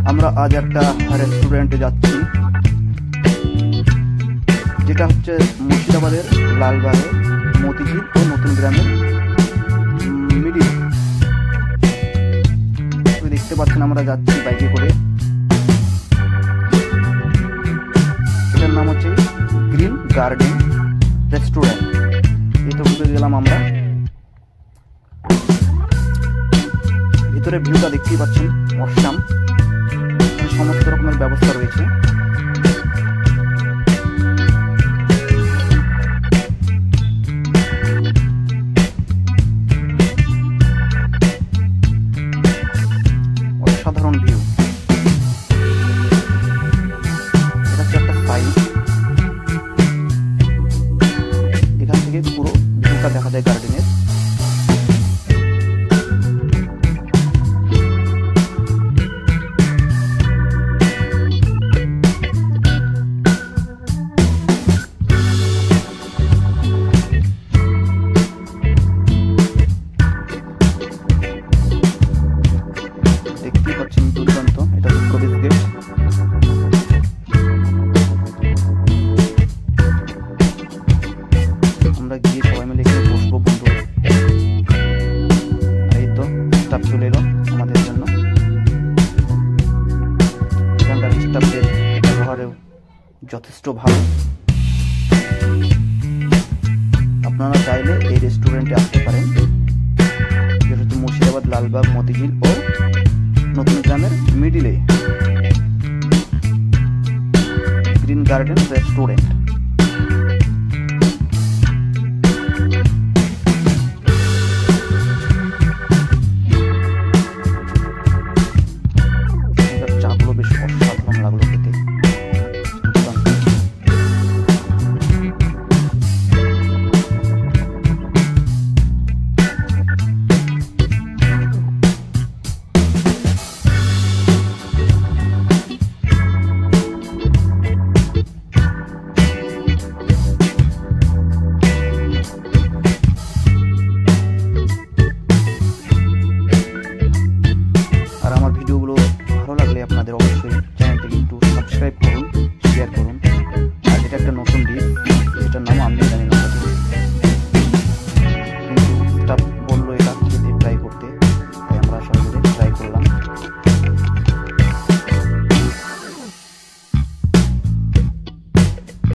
আমরা আজ একটা রেস্টুরেন্টে যাচ্ছি, যেটা হচ্ছে মুর্শিদাবাদের লালবাগে মতিঝিল ও নতুন গ্রামের মিডিল। দেখতে পাচ্ছেন আমরা যাচ্ছি বাইকে করে। এটার নাম হচ্ছে গ্রিন গার্ডেন রেস্টুরেন্ট। এই তো ঢুকে গেলাম আমরা। ভিতরে ভিউটা দেখতেই পাচ্ছেন, অসাম। সমস্ত রকমের ব্যবস্থা রয়েছে। অসাধারণ ভিউ। এটা হচ্ছে একটা সাইড, এখান থেকে পুরো ভিউটা দেখা যায় গার্ডেনের। দেখতেই পাচ্ছেন দুর্দান্ত, এটা প্রবেশ গেট। আমরা গিয়ে সবাই মিলে এখানে বসবো বন্ধু। এই তো স্টাফ চলে এলো আমাদের জন্য। এখানকার স্টাফদের ব্যবহারেও যথেষ্ট ভালো। আপনারা চাইলে এই রেস্টুরেন্টে আসতে পারেন, যেটা হচ্ছে মুর্শিদাবাদ লালবাগ মতিঝিল ও নতুন গ্রামের মিডিলে গ্রিন গার্ডেন রেস্টুরেন্ট। চাগুলো বেশ অসাধারণ লাগলো খেতে। আর আমার ভিডিওগুলো ভালো লাগলে আপনাদের অবশ্যই